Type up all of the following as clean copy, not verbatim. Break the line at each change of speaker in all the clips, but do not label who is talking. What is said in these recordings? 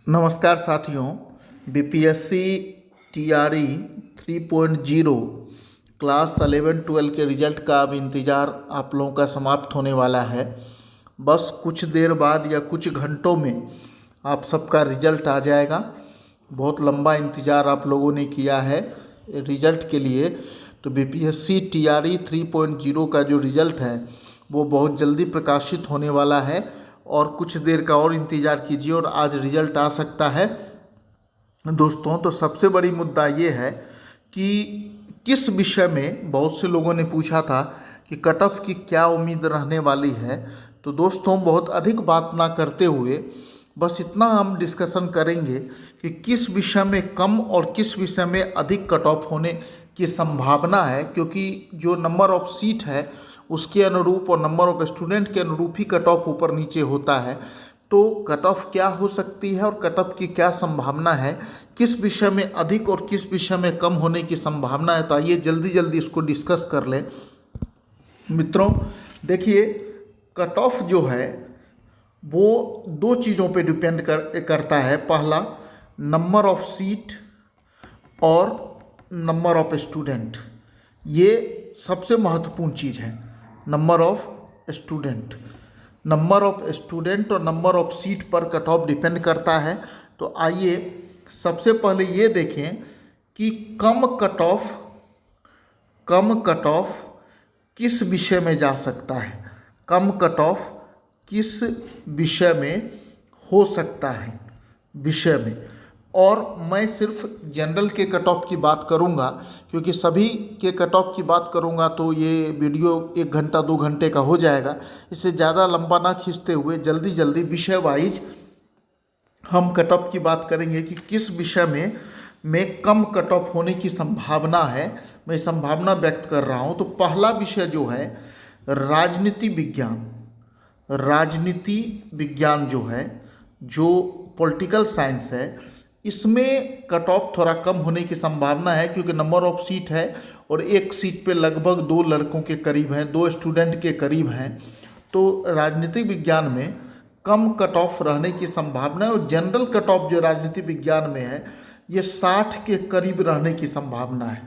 नमस्कार साथियों। BPSC TRE 3.0 class 11-12 के रिजल्ट का अब इंतज़ार आप लोगों का समाप्त होने वाला है। बस कुछ देर बाद या कुछ घंटों में आप सबका रिजल्ट आ जाएगा। बहुत लंबा इंतज़ार आप लोगों ने किया है रिजल्ट के लिए। तो बीपीएससी टीआरई 3.0 का जो रिजल्ट है वो बहुत जल्दी प्रकाशित होने वाला है और कुछ देर का और इंतज़ार कीजिए और आज रिजल्ट आ सकता है। दोस्तों, तो सबसे बड़ी मुद्दा ये है कि किस विषय में बहुत से लोगों ने पूछा था कि कट ऑफ की क्या उम्मीद रहने वाली है। तो दोस्तों, बहुत अधिक बात ना करते हुए बस इतना हम डिस्कशन करेंगे कि किस विषय में कम और किस विषय में अधिक कट ऑफ होने की संभावना है, क्योंकि जो नंबर ऑफ सीट है उसके अनुरूप और नंबर ऑफ स्टूडेंट के अनुरूप ही कट ऑफ ऊपर नीचे होता है। तो कट ऑफ क्या हो सकती है और कट ऑफ की क्या संभावना है, किस विषय में अधिक और किस विषय में कम होने की संभावना है, तो आइए जल्दी जल्दी इसको डिस्कस कर लें। मित्रों देखिए, कट ऑफ जो है वो दो चीज़ों पे डिपेंड करता है। पहला, नंबर ऑफ सीट और नंबर ऑफ स्टूडेंट। ये सबसे महत्वपूर्ण चीज़ है, number of student. Number of student और नंबर ऑफ सीट पर कट ऑफ डिपेंड करता है। तो आइए सबसे पहले ये देखें कि कम कट ऑफ किस विषय में जा सकता है, कम कट ऑफ किस विषय में हो सकता है विषय में। और मैं सिर्फ जनरल के कट ऑफ की बात करूंगा, क्योंकि सभी के कट ऑफ की बात करूंगा तो ये वीडियो 1 घंटा 2 घंटे का हो जाएगा। इससे ज़्यादा लंबा ना खींचते हुए जल्दी जल्दी विषय वाइज हम कट ऑफ की बात करेंगे कि किस विषय में कम कट ऑफ होने की संभावना है। मैं संभावना व्यक्त कर रहा हूँ। तो पहला विषय जो है राजनीति विज्ञान। राजनीति विज्ञान जो है, जो पॉलिटिकल साइंस है, इसमें कट ऑफ थोड़ा कम होने की संभावना है, क्योंकि नंबर ऑफ सीट है और एक सीट पे लगभग 2 लड़कों के करीब हैं, 2 स्टूडेंट के करीब हैं। तो राजनीतिक विज्ञान में कम कट ऑफ रहने की संभावना है। और जनरल कट ऑफ जो राजनीतिक विज्ञान में है ये 60 के करीब रहने की संभावना है।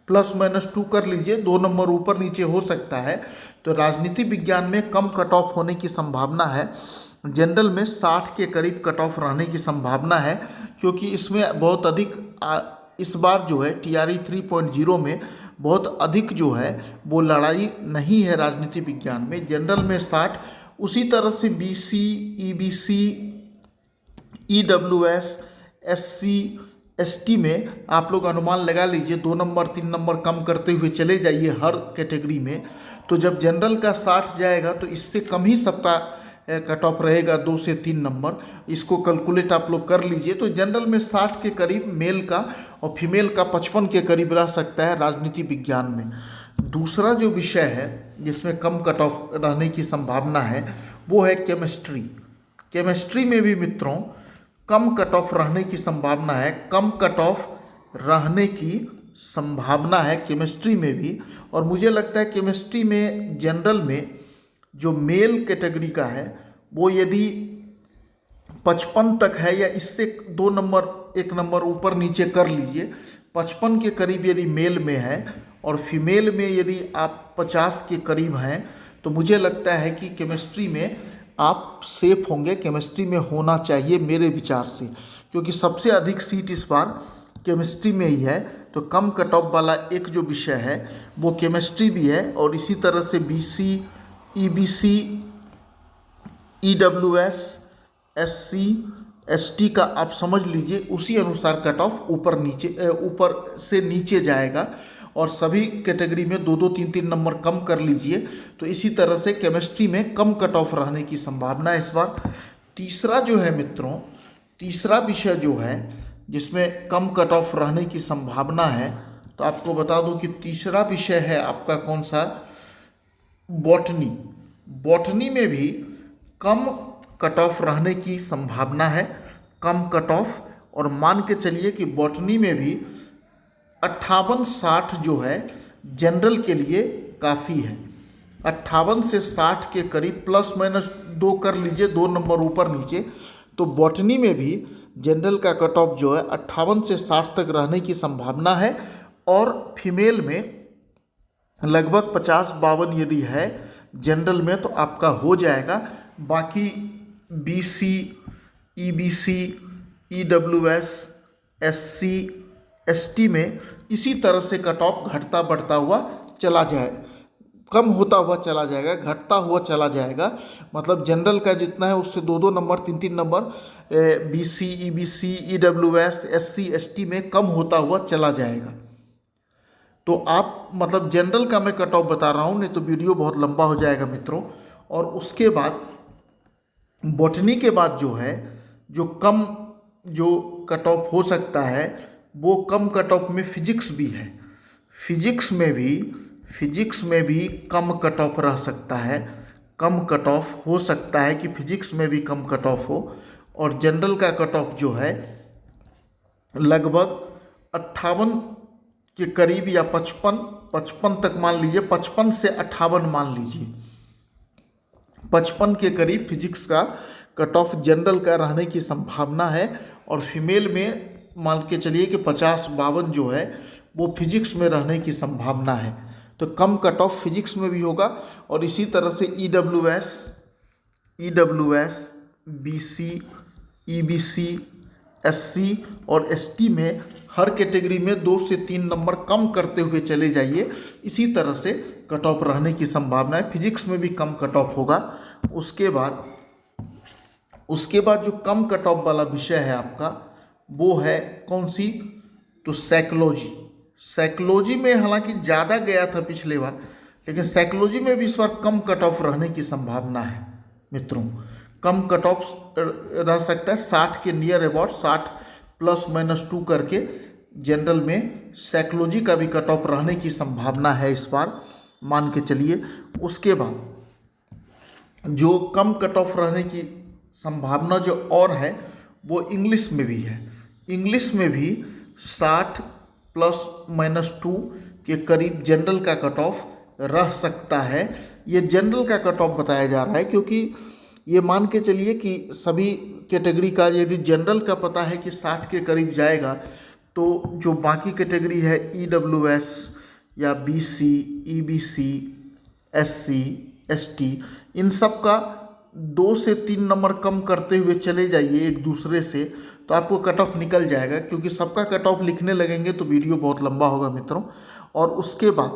+-2 कर लीजिए, 2 नंबर ऊपर नीचे हो सकता है। तो राजनीति विज्ञान में कम कट ऑफ होने की संभावना है। जनरल में 60 के करीब कट ऑफ रहने की संभावना है, क्योंकि इसमें बहुत अधिक इस बार जो है टीआरई 3.0 में बहुत अधिक जो है वो लड़ाई नहीं है राजनीति विज्ञान में। जनरल में 60, उसी तरह से BC, EBC, EWS, SC, ST में आप लोग अनुमान लगा लीजिए 2 नंबर 3 नंबर कम करते हुए चले जाइए हर कैटेगरी में। तो जब जनरल का 60 जाएगा तो इससे कम ही सबका कट ऑफ रहेगा, 2 से 3 नंबर। इसको कैलकुलेट आप लोग कर लीजिए। तो जनरल में 60 के करीब मेल का और फीमेल का 55 के करीब रह सकता है राजनीति विज्ञान में। दूसरा जो विषय है जिसमें कम कट ऑफ रहने की संभावना है वो है केमिस्ट्री। केमिस्ट्री में भी मित्रों कम कट ऑफ रहने की संभावना है। कम कट ऑफ रहने की संभावना है केमिस्ट्री में भी। और मुझे लगता है केमिस्ट्री में जनरल में जो मेल कैटेगरी का है वो यदि 55 तक है या इससे 2 नंबर 1 नंबर ऊपर नीचे कर लीजिए, 55 के करीब यदि मेल में है और फीमेल में यदि आप 50 के करीब हैं, तो मुझे लगता है कि केमिस्ट्री में आप सेफ होंगे। केमिस्ट्री में होना चाहिए मेरे विचार से, क्योंकि सबसे अधिक सीट इस बार केमिस्ट्री में ही है। तो कम कट ऑफ वाला एक जो विषय है वो केमिस्ट्री भी है। और इसी तरह से BC, EBC, EWS, SC, ST का आप समझ लीजिए उसी अनुसार कट ऑफ ऊपर से नीचे जाएगा। और सभी कैटेगरी में 2-2, 3-3 नंबर कम कर लीजिए। तो इसी तरह से केमिस्ट्री में कम कट ऑफ रहने की संभावना है इस बार। तीसरा जो है मित्रों, तीसरा विषय जो है जिसमें कम कट ऑफ रहने की संभावना है, तो आपको बता दूं कि तीसरा विषय है आपका कौन सा, बॉटनी। बॉटनी में भी कम कट ऑफ रहने की संभावना है, कम कट ऑफ। और मान के चलिए कि बॉटनी में भी 58-60 जो है जनरल के लिए काफ़ी है। 58 से 60 के करीब +-2 कर लीजिए, 2 नंबर ऊपर नीचे। तो बॉटनी में भी जनरल का कट ऑफ जो है 58 से 60 तक रहने की संभावना है, और फीमेल में लगभग 50-52 यदि है जनरल में तो आपका हो जाएगा। बाकी BC, EBC, EWS, SC, ST में इसी तरह से कट ऑफ घटता बढ़ता हुआ चला जाए, कम होता हुआ चला जाएगा, घटता हुआ चला जाएगा। मतलब जनरल का जितना है उससे 2-2 number 3-3 number BC, EBC, EWS, SC, ST में कम होता हुआ चला जाएगा। तो आप मतलब जनरल का मैं कट ऑफ बता रहा हूँ, नहीं तो वीडियो बहुत लंबा हो जाएगा मित्रों। और उसके बाद बॉटनी के बाद जो है जो कम जो कट ऑफ हो सकता है वो कम कट ऑफ में फिजिक्स भी है। फिजिक्स में भी कम कट ऑफ रह सकता है, कम कट ऑफ हो सकता है कि फिजिक्स में भी कम कट ऑफ हो। और जनरल का कट ऑफ जो है लगभग 58 के करीब या 55 तक मान लीजिए, 55 से 58 मान लीजिए, 55 के करीब फिजिक्स का कट ऑफ जनरल का रहने की संभावना है। और फीमेल में मान के चलिए कि 50-52 जो है वो फिजिक्स में रहने की संभावना है। तो कम कट ऑफ फिजिक्स में भी होगा। और इसी तरह से EWS, BC, EBC, SC और ST में हर कैटेगरी में 2 से 3 नंबर कम करते हुए चले जाइए। इसी तरह से कट ऑफ रहने की संभावना है। फिजिक्स में भी कम कट ऑफ होगा। उसके बाद जो कम कट ऑफ वाला विषय है आपका वो है कौन सी, तो साइकोलॉजी। साइकोलॉजी में हालांकि ज़्यादा गया था पिछले बार, लेकिन साइकोलॉजी में भी इस बार कम कट ऑफ रहने की संभावना है मित्रों। कम कट ऑफ रह सकता है 60 के नियर अबाउट, 60 ±2 करके जनरल में साइकोलॉजी का भी कट ऑफ रहने की संभावना है इस बार, मान के चलिए। उसके बाद जो कम कट ऑफ रहने की संभावना जो और है वो इंग्लिश में भी है। इंग्लिश में भी 60 ±2 के करीब जनरल का कट ऑफ रह सकता है। ये जनरल का कट ऑफ बताया जा रहा है क्योंकि ये मान के चलिए कि सभी कैटेगरी का यदि जनरल का पता है कि 60 के करीब जाएगा, तो जो बाकी कैटेगरी है EWS या BC, EBC, SC, ST, इन सब का 2 से 3 नंबर कम करते हुए चले जाइए एक दूसरे से, तो आपको कट ऑफ निकल जाएगा। क्योंकि सबका कट ऑफ लिखने लगेंगे तो वीडियो बहुत लंबा होगा मित्रों। और उसके बाद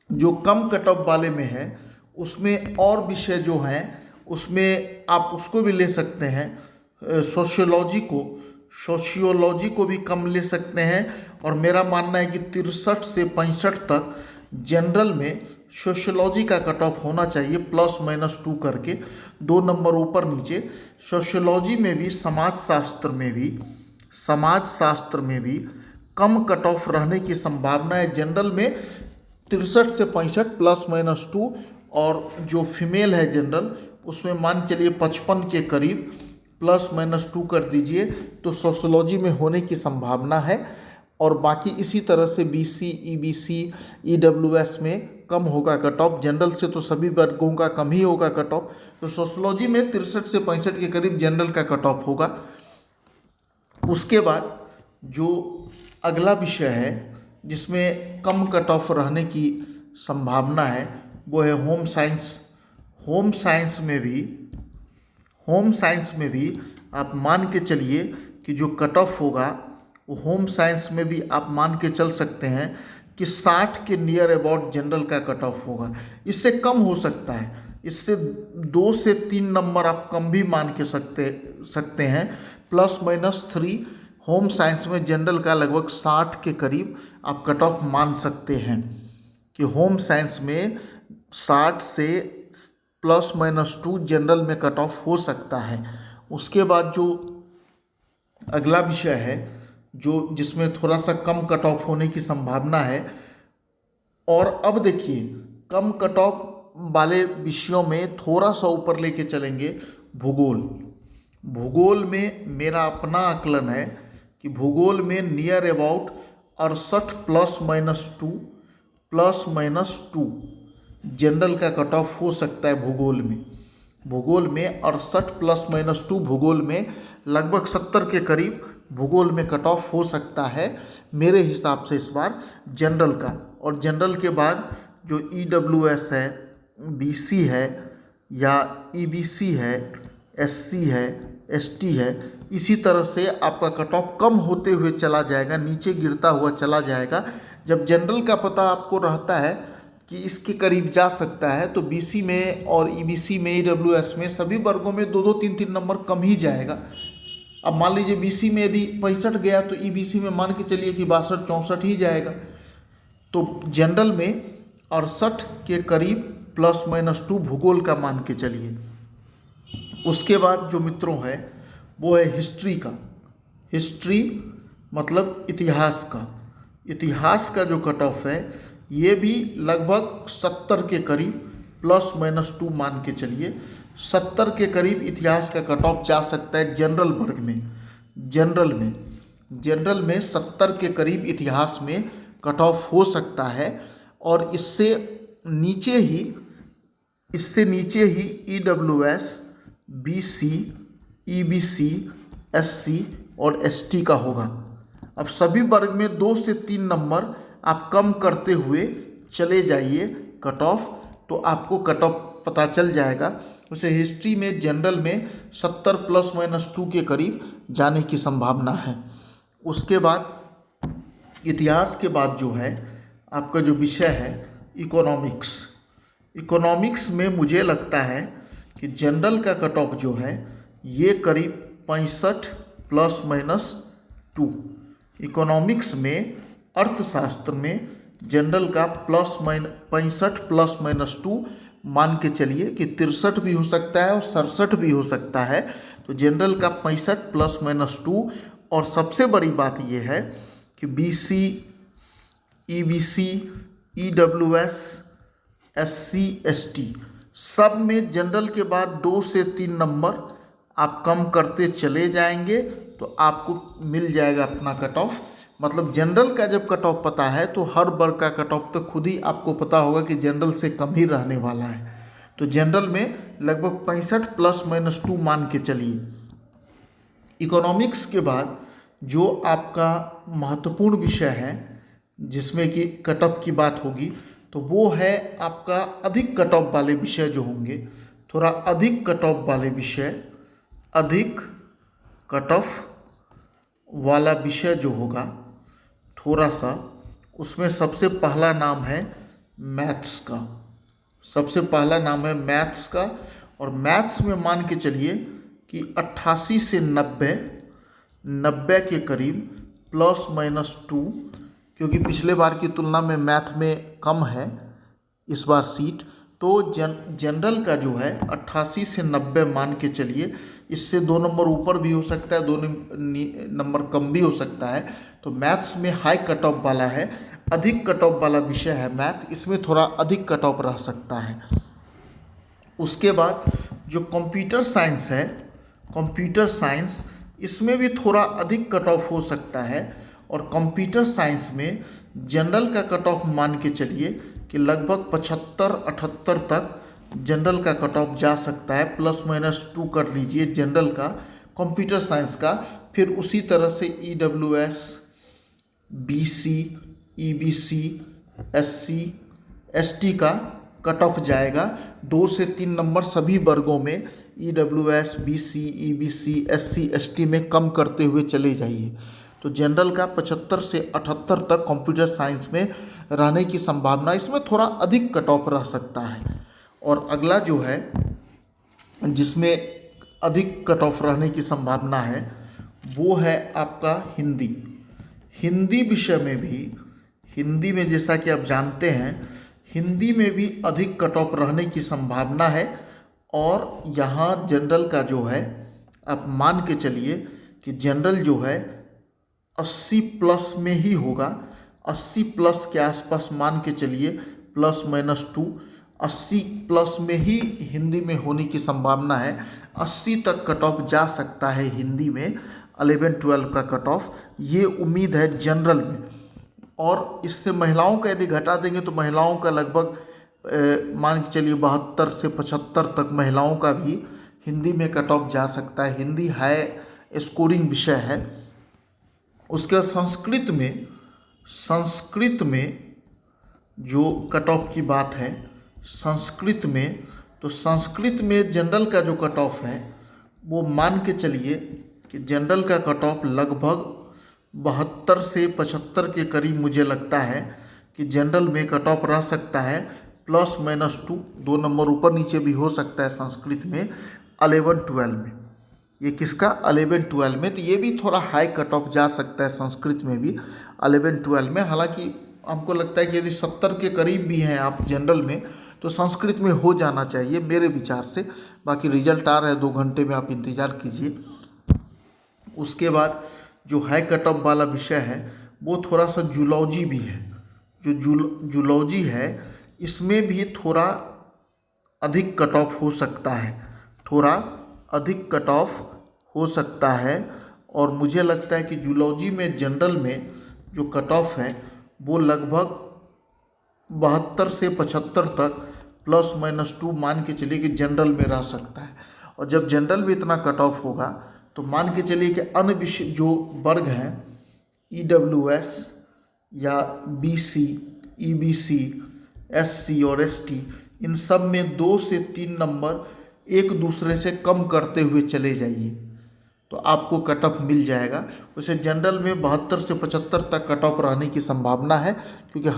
जो कम कट ऑफ वाले में है उसमें और विषय जो हैं उसमें आप उसको भी ले सकते हैं, सोशियोलॉजी को भी कम ले सकते हैं। और मेरा मानना है कि 63 से 65 तक जनरल में सोशियोलॉजी का कट ऑफ होना चाहिए, ±2 करके 2 नंबर ऊपर नीचे। सोशियोलॉजी में भी समाजशास्त्र में भी कम कट ऑफ रहने की संभावना है। जनरल में 63 से 65 ±2, और जो फीमेल है जनरल उसमें मान चलिए 55 के करीब ±2 कर दीजिए, तो सोशियोलॉजी में होने की संभावना है। और बाकी इसी तरह से BC, EBC, EWS में कम होगा कट ऑफ। जनरल से तो सभी वर्गों का कम ही होगा कट ऑफ, तो सोशियोलॉजी में 63 से 65 के करीब जनरल का कट ऑफ होगा। उसके बाद जो अगला विषय है जिसमें कम कट ऑफ रहने की संभावना है वो है होम साइंस। होम साइंस में भी आप मान के चलिए कि जो कट ऑफ होगा वो होम साइंस में भी आप मान के चल सकते हैं कि 60 के नियर अबाउट जनरल का कट ऑफ होगा। इससे कम हो सकता है, इससे 2 से 3 नंबर आप कम भी मान के सकते हैं, ±3। होम साइंस में जनरल का लगभग 60 के करीब आप कट ऑफ मान सकते हैं कि होम साइंस में 60 से ±2 जनरल में कट ऑफ हो सकता है। उसके बाद जो अगला विषय है जो जिसमें थोड़ा सा कम कट ऑफ होने की संभावना है, और अब देखिए कम कट ऑफ वाले विषयों में थोड़ा सा ऊपर लेके चलेंगे भूगोल में मेरा अपना आकलन है कि भूगोल में नियर अबाउट 68 ±2 जनरल का कट ऑफ हो सकता है। भूगोल में 68 ±2 भूगोल में लगभग 70 के करीब भूगोल में कट ऑफ हो सकता है मेरे हिसाब से इस बार जनरल का। और जनरल के बाद जो EWS है, BC है या EBC है, SC है, ST है, इसी तरह से आपका कट ऑफ कम होते हुए चला जाएगा, नीचे गिरता हुआ चला जाएगा। जब जनरल का पता आपको रहता है कि इसके करीब जा सकता है तो BC में और EBC में, EWS में सभी वर्गों में 2-2, 3-3 नंबर कम ही जाएगा। अब मान लीजिए BC में यदि 65 गया तो EBC में मान के चलिए कि 62-64 ही जाएगा। तो जनरल में 68 के करीब ±2 भूगोल का मान के चलिए। उसके बाद जो मित्रों है वो है हिस्ट्री का। हिस्ट्री मतलब इतिहास का। इतिहास का जो कट ऑफ है ये भी लगभग 70 के करीब ±2 मान के चलिए। 70 के करीब इतिहास का कट ऑफ जा सकता है जनरल वर्ग में। जनरल में 70 के करीब इतिहास में कट ऑफ हो सकता है। और इससे नीचे ही EWS, BC, EBC, SC और ST का होगा। अब सभी वर्ग में 2 से 3 नंबर आप कम करते हुए चले जाइए कट ऑफ, तो आपको कट ऑफ पता चल जाएगा। उसे हिस्ट्री में जनरल में 70 ±2 के करीब जाने की संभावना है। उसके बाद इतिहास के बाद जो है आपका जो विषय है इकोनॉमिक्स। इकोनॉमिक्स में मुझे लगता है कि जनरल का कट ऑफ जो है ये करीब 65 ±2। इकोनॉमिक्स में, अर्थशास्त्र में जनरल का 65 ±2 मान के चलिए कि 63 भी हो सकता है और 67 भी हो सकता है। तो जनरल का 65 ±2। और सबसे बड़ी बात यह है कि BC, EBC, EWS, SC, ST सब में जनरल के बाद 2 से 3 नंबर आप कम करते चले जाएंगे तो आपको मिल जाएगा अपना कट ऑफ। मतलब जनरल का जब कट ऑफ पता है तो हर वर्ग का कट ऑफ तो खुद ही आपको पता होगा कि जनरल से कम ही रहने वाला है। तो जनरल में लगभग 65 ±2 मान के चलिए। इकोनॉमिक्स के बाद जो आपका महत्वपूर्ण विषय है जिसमें कि कट ऑफ की बात होगी तो वो है आपका अधिक कट ऑफ वाले विषय जो होंगे। थोड़ा अधिक कट ऑफ वाले विषय, अधिक कट ऑफ वाला विषय जो होगा थोड़ा सा, उसमें सबसे पहला नाम है मैथ्स का। सबसे पहला नाम है मैथ्स का। और मैथ्स में मान के चलिए कि 88 से 90 के करीब ±2, क्योंकि पिछले बार की तुलना में मैथ में कम है इस बार सीट। तो जनरल का जो है 88 से 90 मान के चलिए। इससे 2 नंबर ऊपर भी हो सकता है, 2 नंबर कम भी हो सकता है। तो मैथ्स में हाई कट ऑफ वाला है, अधिक कट ऑफ वाला विषय है मैथ, इसमें थोड़ा अधिक कट ऑफ रह सकता है। उसके बाद जो कंप्यूटर साइंस है, कंप्यूटर साइंस इसमें भी थोड़ा अधिक कट ऑफ हो सकता है। और कंप्यूटर साइंस में जनरल का कट ऑफ मान के चलिए कि लगभग 75-78 तक जनरल का कट ऑफ जा सकता है। ±2 कर लीजिए जनरल का, कंप्यूटर साइंस का। फिर उसी तरह से EWS, BC, EBC, SC, ST का कट ऑफ जाएगा। 2 से 3 नंबर सभी वर्गों में EWS, BC, EBC, SC, ST में कम करते हुए चले जाइए। तो जनरल का 75 से 78 तक कंप्यूटर साइंस में रहने की संभावना, इसमें थोड़ा अधिक कट ऑफ रह सकता है। और अगला जो है जिसमें अधिक कट ऑफ रहने की संभावना है वो है आपका हिंदी। हिंदी विषय में भी, हिंदी में जैसा कि आप जानते हैं हिंदी में भी अधिक कट ऑफ रहने की संभावना है। और यहाँ जनरल का जो है आप मान के चलिए कि जनरल जो है 80+ में ही होगा। 80+ के आसपास मान के चलिए, ±2। 80+ में ही हिंदी में होने की संभावना है। 80 तक कट ऑफ जा सकता है हिंदी में, 11-12 का कट ऑफ, ये उम्मीद है जनरल में। और इससे महिलाओं का यदि घटा देंगे तो महिलाओं का लगभग मान के चलिए 72 से 75 तक महिलाओं का भी हिंदी में कट ऑफ जा सकता है। हिंदी है स्कोरिंग विषय है। उसके बाद संस्कृत में जो कट ऑफ की बात है, संस्कृत में जनरल का जो कट ऑफ है वो मान के चलिए कि जनरल का कट ऑफ लगभग 72 से 75 के करीब मुझे लगता है कि जनरल में कट ऑफ रह सकता है, ±2, 2 नंबर ऊपर नीचे भी हो सकता है संस्कृत में 11-12 में। ये किसका 11-12 में, तो ये भी थोड़ा हाई कट ऑफ जा सकता है संस्कृत में भी 11-12 में। हालांकि हमको लगता है कि यदि 70 के करीब भी हैं आप जनरल में तो संस्कृत में हो जाना चाहिए मेरे विचार से। बाकी रिजल्ट आ रहा है 2 घंटे में, आप इंतज़ार कीजिए। उसके बाद जो हाई कट ऑफ वाला विषय है वो थोड़ा सा जूलॉजी भी है। जो जूलॉजी है इसमें भी थोड़ा अधिक कट ऑफ हो सकता है, थोड़ा अधिक कट ऑफ हो सकता है। और मुझे लगता है कि जूलॉजी में जनरल में जो कट ऑफ है वो लगभग 72 से 75 तक ±2 मान के चलिए कि जनरल में रह सकता है। और जब जनरल में इतना कट ऑफ होगा तो मान के चलिए कि अन्य विषय जो वर्ग हैं EWS या BC, EBC, SC और ST, इन सब में 2 से 3 नंबर एक दूसरे से कम करते हुए चले जाइए तो आपको कट ऑफ मिल जाएगा। वैसे जनरल में 72 से 75 तक कट ऑफ रहने की संभावना है, क्योंकि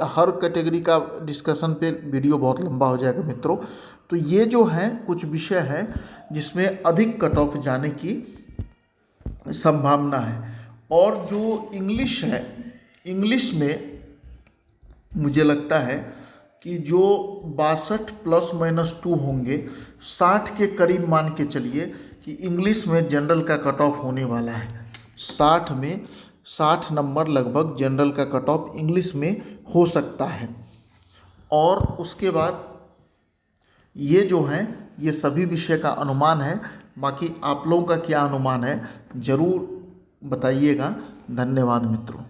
हर कैटेगरी का डिस्कशन पे वीडियो बहुत लंबा हो जाएगा मित्रों। तो ये जो है कुछ विषय है जिसमें अधिक कट ऑफ जाने की संभावना है। और जो इंग्लिश है, इंग्लिश में मुझे लगता है कि जो 62 ±2 होंगे, 60 के करीब मान के चलिए कि इंग्लिश में जनरल का कट ऑफ होने वाला है। 60 में 60 नंबर लगभग जनरल का कट ऑफ इंग्लिश में हो सकता है। और उसके बाद ये जो है ये सभी विषय का अनुमान है। बाकी आप लोगों का क्या अनुमान है ज़रूर बताइएगा। धन्यवाद मित्रों।